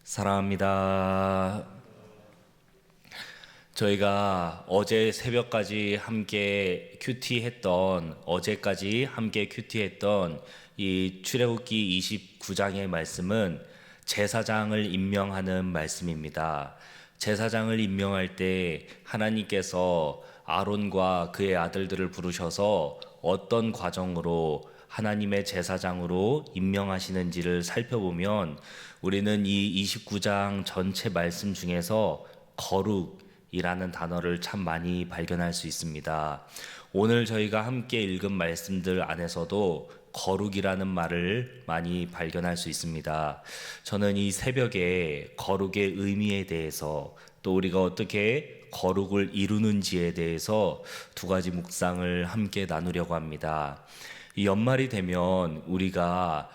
사랑합니다. 저희가 어제 새벽까지 함께 큐티했던, 어제까지 함께 큐티했던 이 출애굽기 29장의 말씀은 제사장을 임명하는 말씀입니다. 제사장을 임명할 때 하나님께서 아론과 그의 아들들을 부르셔서 어떤 과정으로 하나님의 제사장으로 임명하시는지를 살펴보면 우리는 이 29장 전체 말씀 중에서 거룩이라는 단어를 참 많이 발견할 수 있습니다. 오늘 저희가 함께 읽은 말씀들 안에서도 거룩이라는 말을 많이 발견할 수 있습니다. 저는 이 새벽에 거룩의 의미에 대해서 또 우리가 어떻게 거룩을 이루는지에 대해서 두 가지 묵상을 함께 나누려고 합니다. 이 연말이 되면 우리가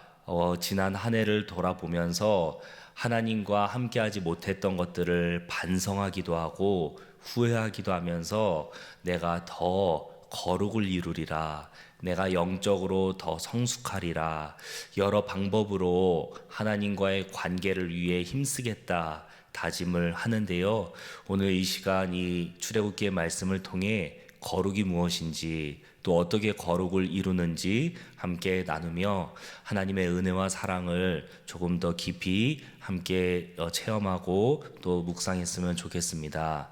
지난 한 해를 돌아보면서 하나님과 함께하지 못했던 것들을 반성하기도 하고 후회하기도 하면서 내가 더 거룩을 이루리라, 내가 영적으로 더 성숙하리라, 여러 방법으로 하나님과의 관계를 위해 힘쓰겠다 다짐을 하는데요. 오늘 이 시간 이 출애굽기의 말씀을 통해 거룩이 무엇인지 또 어떻게 거룩을 이루는지 함께 나누며 하나님의 은혜와 사랑을 조금 더 깊이 함께 체험하고 또 묵상했으면 좋겠습니다.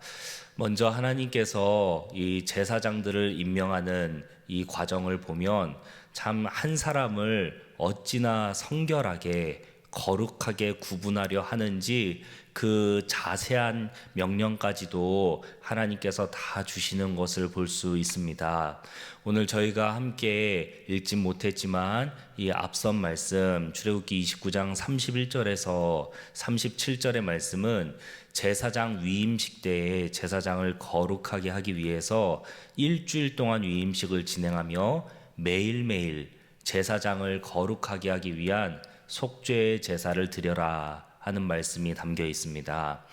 먼저 하나님께서 이 제사장들을 임명하는 이 과정을 보면 참 한 사람을 어찌나 성결하게 거룩하게 구분하려 하는지 그 자세한 명령까지도 하나님께서 다 주시는 것을 볼 수 있습니다. 오늘 저희가 함께 읽진 못했지만 이 앞선 말씀 출애굽기 29장 31절에서 37절의 말씀은 제사장 위임식 때에 제사장을 거룩하게 하기 위해서 일주일 동안 위임식을 진행하며 매일매일 제사장을 거룩하게 하기 위한 속죄의 제사를 드려라 하는 말씀이 담겨 있습니다.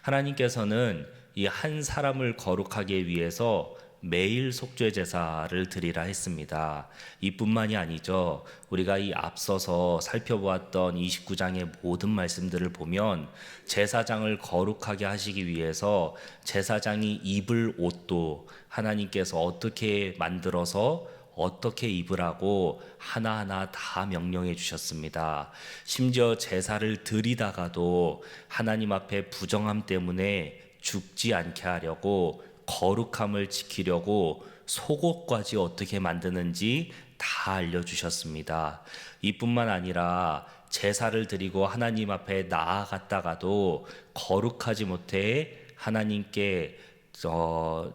하나님께서는 이 한 사람을 거룩하게 위해서 매일 속죄 제사를 드리라 했습니다. 이뿐만이 아니죠. 우리가 이 앞서서 살펴보았던 29장의 모든 말씀들을 보면 제사장을 거룩하게 하시기 위해서 제사장이 입을 옷도 하나님께서 어떻게 만들어서 어떻게 입으라고 하나하나 다 명령해 주셨습니다. 심지어 제사를 드리다가도 하나님 앞에 부정함 때문에 죽지 않게 하려고 거룩함을 지키려고 속옷까지 어떻게 만드는지 다 알려주셨습니다. 이뿐만 아니라 제사를 드리고 하나님 앞에 나아갔다가도 거룩하지 못해 하나님께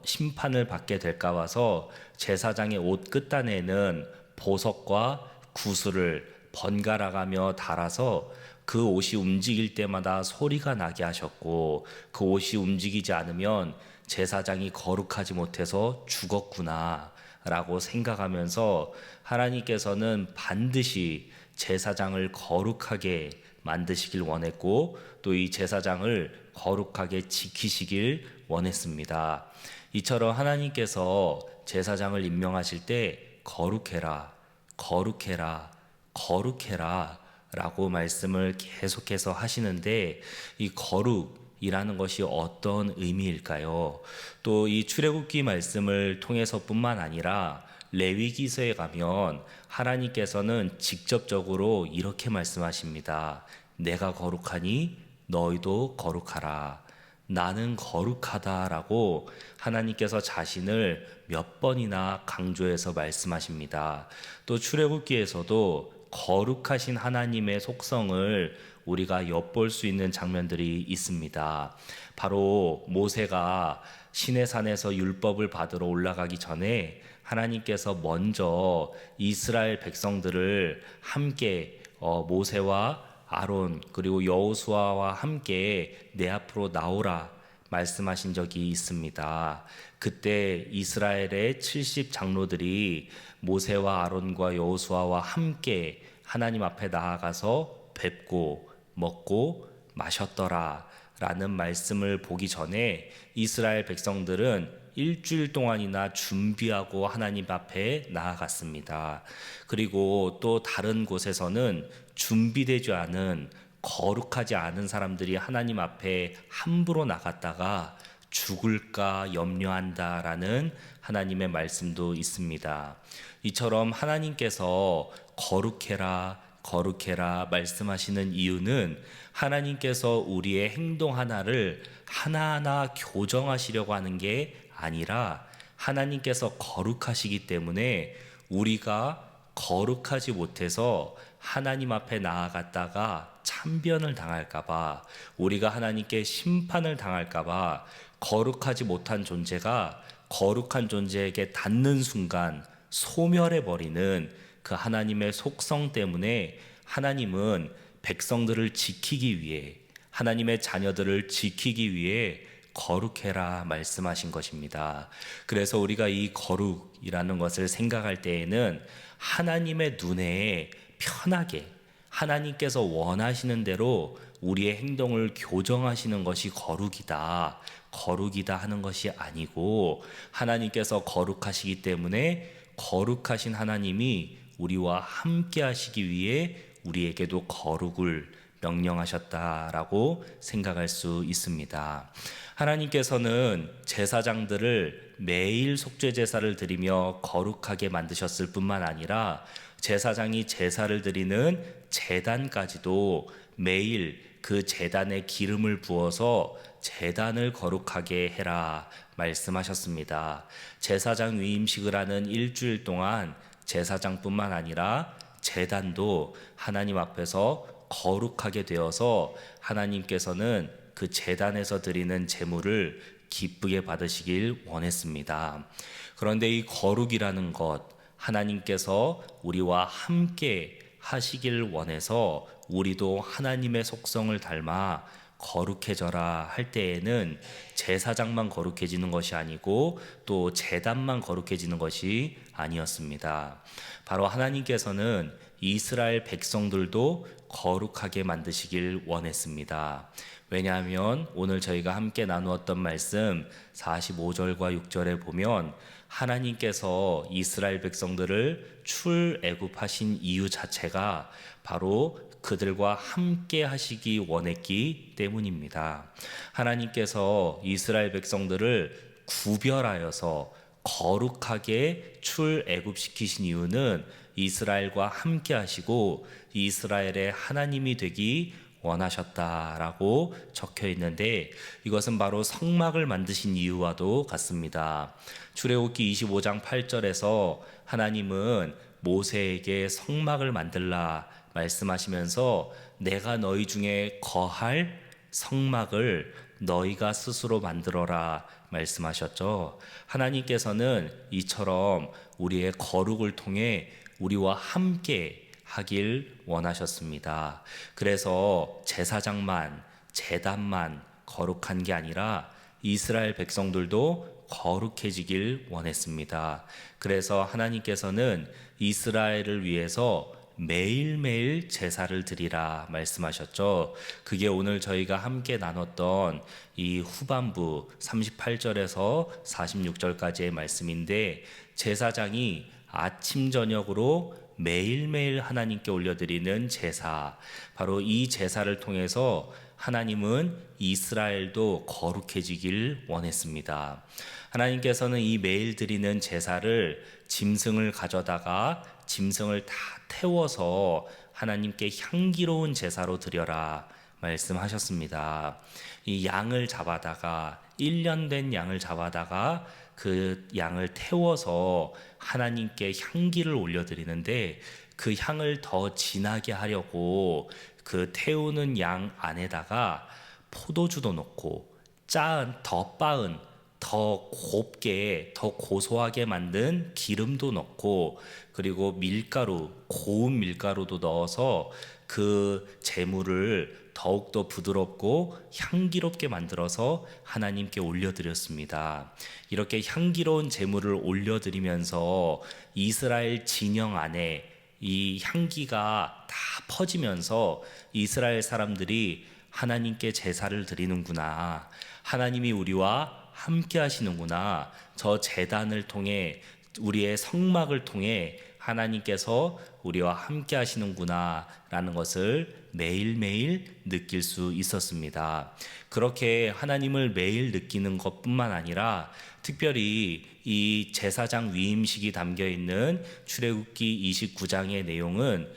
심판을 받게 될까 봐서 제사장의 옷 끝단에는 보석과 구슬을 번갈아가며 달아서 그 옷이 움직일 때마다 소리가 나게 하셨고, 그 옷이 움직이지 않으면 제사장이 거룩하지 못해서 죽었구나 라고 생각하면서 하나님께서는 반드시 제사장을 거룩하게 만드시길 원했고 또 이 제사장을 거룩하게 지키시길 원했습니다. 이처럼 하나님께서 제사장을 임명하실 때 거룩해라, 거룩해라, 거룩해라 라고 말씀을 계속해서 하시는데 이 거룩이라는 것이 어떤 의미일까요? 또 이 출애굽기 말씀을 통해서뿐만 아니라 레위기서에 가면 하나님께서는 직접적으로 이렇게 말씀하십니다. 내가 거룩하니 너희도 거룩하라. 나는 거룩하다라고 하나님께서 자신을 몇 번이나 강조해서 말씀하십니다. 또 출애굽기에서도 거룩하신 하나님의 속성을 우리가 엿볼 수 있는 장면들이 있습니다. 바로 모세가 시내산에서 율법을 받으러 올라가기 전에 하나님께서 먼저 이스라엘 백성들을 함께 모세와 아론 그리고 여호수아와 함께 내 앞으로 나오라 말씀하신 적이 있습니다. 그때 이스라엘의 70 장로들이 모세와 아론과 여호수아와 함께 하나님 앞에 나아가서 뵙고 먹고 마셨더라 라는 말씀을 보기 전에 이스라엘 백성들은 일주일 동안이나 준비하고 하나님 앞에 나아갔습니다. 그리고 또 다른 곳에서는 준비되지 않은 거룩하지 않은 사람들이 하나님 앞에 함부로 나갔다가 죽을까 염려한다라는 하나님의 말씀도 있습니다. 이처럼 하나님께서 거룩해라, 거룩해라 말씀하시는 이유는 하나님께서 우리의 행동 하나를 하나하나 교정하시려고 하는 게 아니라 하나님께서 거룩하시기 때문에 우리가 거룩하지 못해서 하나님 앞에 나아갔다가 참변을 당할까봐, 우리가 하나님께 심판을 당할까봐 거룩하지 못한 존재가 거룩한 존재에게 닿는 순간 소멸해버리는 그 하나님의 속성 때문에 하나님은 백성들을 지키기 위해, 하나님의 자녀들을 지키기 위해 거룩해라 말씀하신 것입니다. 그래서 우리가 이 거룩이라는 것을 생각할 때에는 하나님의 눈에 편하게 하나님께서 원하시는 대로 우리의 행동을 교정하시는 것이 거룩이다, 거룩이다 하는 것이 아니고, 하나님께서 거룩하시기 때문에 거룩하신 하나님이 우리와 함께 하시기 위해 우리에게도 거룩을 명령하셨다라고 생각할 수 있습니다. 하나님께서는 제사장들을 매일 속죄 제사를 드리며 거룩하게 만드셨을 뿐만 아니라 제사장이 제사를 드리는 제단까지도 매일 그 제단에 기름을 부어서 제단을 거룩하게 해라 말씀하셨습니다. 제사장 위임식을 하는 일주일 동안 제사장뿐만 아니라 제단도 하나님 앞에서 거룩하게 되어서 하나님께서는 그 제단에서 드리는 제물을 기쁘게 받으시길 원했습니다. 그런데 이 거룩이라는 것, 하나님께서 우리와 함께 하시길 원해서 우리도 하나님의 속성을 닮아 거룩해져라 할 때에는 제사장만 거룩해지는 것이 아니고 또 제단만 거룩해지는 것이 아니었습니다. 바로 하나님께서는 이스라엘 백성들도 거룩하게 만드시길 원했습니다. 왜냐하면 오늘 저희가 함께 나누었던 말씀 45절과 6절에 보면 하나님께서 이스라엘 백성들을 출애굽하신 이유 자체가 바로 그들과 함께 하시기 원했기 때문입니다. 하나님께서 이스라엘 백성들을 구별하여서 거룩하게 출애굽시키신 이유는 이스라엘과 함께 하시고 이스라엘의 하나님이 되기 원하셨다라고 적혀 있는데, 이것은 바로 성막을 만드신 이유와도 같습니다. 출애굽기 25장 8절에서 하나님은 모세에게 성막을 만들라 말씀하시면서 내가 너희 중에 거할 성막을 너희가 스스로 만들어라 말씀하셨죠. 하나님께서는 이처럼 우리의 거룩을 통해 우리와 함께 하길 원하셨습니다. 그래서 제사장만, 제단만 거룩한 게 아니라 이스라엘 백성들도 거룩해지길 원했습니다. 그래서 하나님께서는 이스라엘을 위해서 매일매일 제사를 드리라 말씀하셨죠. 그게 오늘 저희가 함께 나눴던 이 후반부 38절에서 46절까지의 말씀인데, 제사장이 아침 저녁으로 매일매일 하나님께 올려드리는 제사, 바로 이 제사를 통해서 하나님은 이스라엘도 거룩해지길 원했습니다. 하나님께서는 이 매일 드리는 제사를 짐승을 가져다가 짐승을 다 태워서 하나님께 향기로운 제사로 드려라 말씀하셨습니다. 이 양을 잡아다가 1년 된 양을 잡아다가 그 양을 태워서 하나님께 향기를 올려드리는데, 그 향을 더 진하게 하려고 그 태우는 양 안에다가 포도주도 넣고 더 빻은 더 곱게 더 고소하게 만든 기름도 넣고, 그리고 밀가루, 고운 밀가루도 넣어서 그 제물을 더욱더 부드럽고 향기롭게 만들어서 하나님께 올려드렸습니다. 이렇게 향기로운 제물을 올려드리면서 이스라엘 진영 안에 이 향기가 다 퍼지면서 이스라엘 사람들이 하나님께 제사를 드리는구나, 하나님이 우리와 함께 하시는구나, 저 제단을 통해 우리의 성막을 통해 하나님께서 우리와 함께 하시는구나 라는 것을 매일매일 느낄 수 있었습니다. 그렇게 하나님을 매일 느끼는 것뿐만 아니라 특별히 이 제사장 위임식이 담겨 있는 출애굽기 29장의 내용은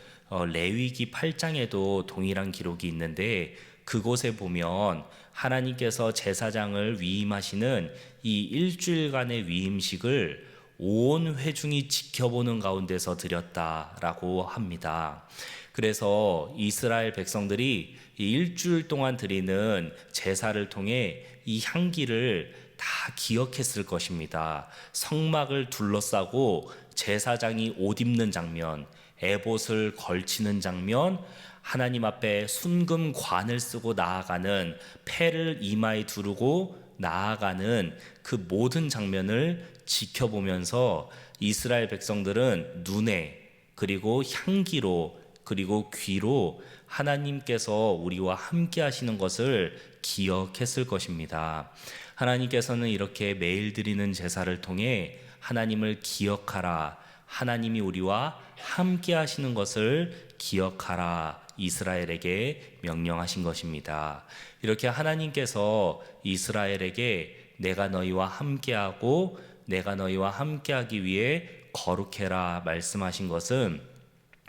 레위기 8장에도 동일한 기록이 있는데, 그곳에 보면 하나님께서 제사장을 위임하시는 이 일주일간의 위임식을 온 회중이 지켜보는 가운데서 드렸다라고 합니다. 그래서 이스라엘 백성들이 이 일주일 동안 드리는 제사를 통해 이 향기를 다 기억했을 것입니다. 성막을 둘러싸고 제사장이 옷 입는 장면, 에봇을 걸치는 장면, 하나님 앞에 순금관을 쓰고 나아가는, 패를 이마에 두르고 나아가는 그 모든 장면을 지켜보면서 이스라엘 백성들은 눈에, 그리고 향기로, 그리고 귀로 하나님께서 우리와 함께 하시는 것을 기억했을 것입니다. 하나님께서는 이렇게 매일 드리는 제사를 통해 하나님을 기억하라, 하나님이 우리와 함께 하시는 것을 기억하라, 이스라엘에게 명령하신 것입니다. 이렇게 하나님께서 이스라엘에게 내가 너희와 함께하고 내가 너희와 함께하기 위해 거룩해라 말씀하신 것은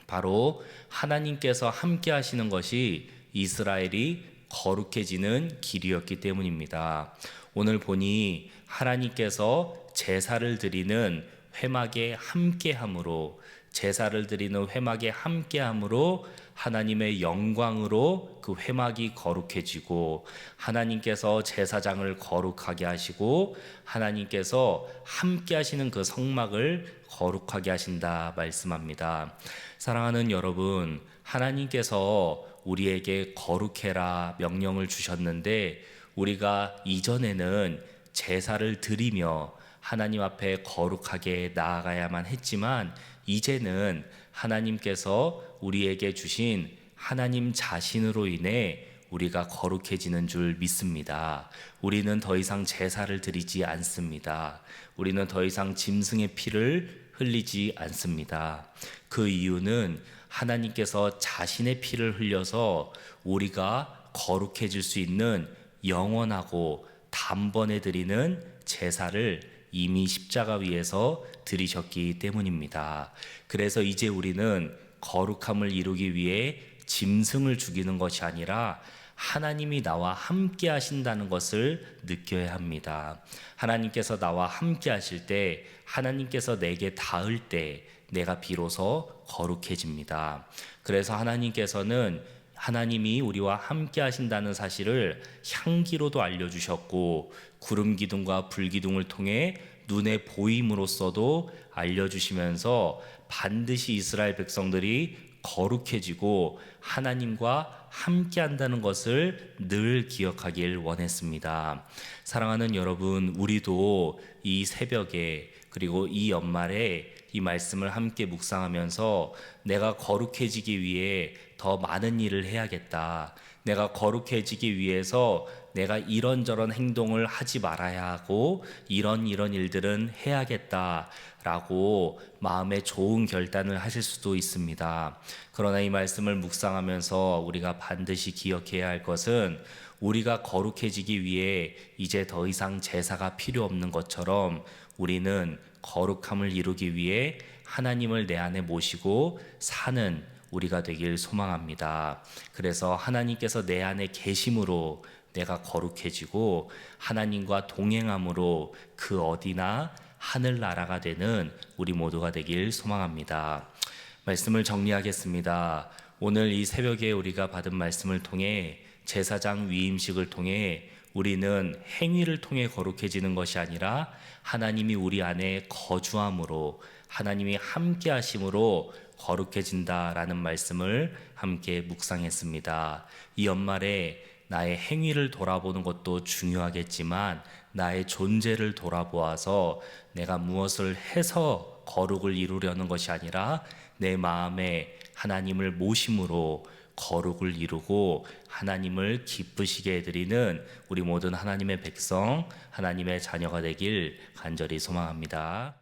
바로 하나님께서 함께 하시는 것이 이스라엘이 거룩해지는 길이었기 때문입니다. 오늘 보니 하나님께서 제사를 드리는 회막에 함께함으로, 제사를 드리는 회막에 함께함으로 하나님의 영광으로 그 회막이 거룩해지고, 하나님께서 제사장을 거룩하게 하시고 하나님께서 함께 하시는 그 성막을 거룩하게 하신다 말씀합니다. 사랑하는 여러분, 하나님께서 우리에게 거룩해라 명령을 주셨는데, 우리가 이전에는 제사를 드리며 하나님 앞에 거룩하게 나아가야만 했지만, 이제는 하나님께서 우리에게 주신 하나님 자신으로 인해 우리가 거룩해지는 줄 믿습니다. 우리는 더 이상 제사를 드리지 않습니다. 우리는 더 이상 짐승의 피를 흘리지 않습니다. 그 이유는 하나님께서 자신의 피를 흘려서 우리가 거룩해질 수 있는 영원하고 단번에 드리는 제사를 이미 십자가 위에서 드리셨기 때문입니다. 그래서 이제 우리는 거룩함을 이루기 위해 짐승을 죽이는 것이 아니라 하나님이 나와 함께 하신다는 것을 느껴야 합니다. 하나님께서 나와 함께 하실 때, 하나님께서 내게 닿을 때 내가 비로소 거룩해집니다. 그래서 하나님께서는 하나님이 우리와 함께 하신다는 사실을 향기로도 알려주셨고, 구름 기둥과 불 기둥을 통해 눈에 보임으로써도 알려주시면서 반드시 이스라엘 백성들이 거룩해지고 하나님과 함께 한다는 것을 늘 기억하길 원했습니다. 사랑하는 여러분, 우리도 이 새벽에 그리고 이 연말에 이 말씀을 함께 묵상하면서 내가 거룩해지기 위해 더 많은 일을 해야겠다, 내가 거룩해지기 위해서 내가 이런저런 행동을 하지 말아야 하고 이런 일들은 해야겠다라고 마음에 좋은 결단을 하실 수도 있습니다. 그러나 이 말씀을 묵상하면서 우리가 반드시 기억해야 할 것은, 우리가 거룩해지기 위해 이제 더 이상 제사가 필요 없는 것처럼 우리는 거룩함을 이루기 위해 하나님을 내 안에 모시고 사는 우리가 되길 소망합니다. 그래서 하나님께서 내 안에 계심으로 내가 거룩해지고 하나님과 동행함으로 그 어디나 하늘나라가 되는 우리 모두가 되길 소망합니다. 말씀을 정리하겠습니다. 오늘 이 새벽에 우리가 받은 말씀을 통해 제사장 위임식을 통해 우리는 행위를 통해 거룩해지는 것이 아니라 하나님이 우리 안에 거주함으로, 하나님이 함께 하심으로 거룩해진다라는 말씀을 함께 묵상했습니다. 이 연말에 나의 행위를 돌아보는 것도 중요하겠지만 나의 존재를 돌아보아서 내가 무엇을 해서 거룩을 이루려는 것이 아니라 내 마음에 하나님을 모심으로 거룩을 이루고 하나님을 기쁘시게 해드리는 우리 모든 하나님의 백성, 하나님의 자녀가 되길 간절히 소망합니다.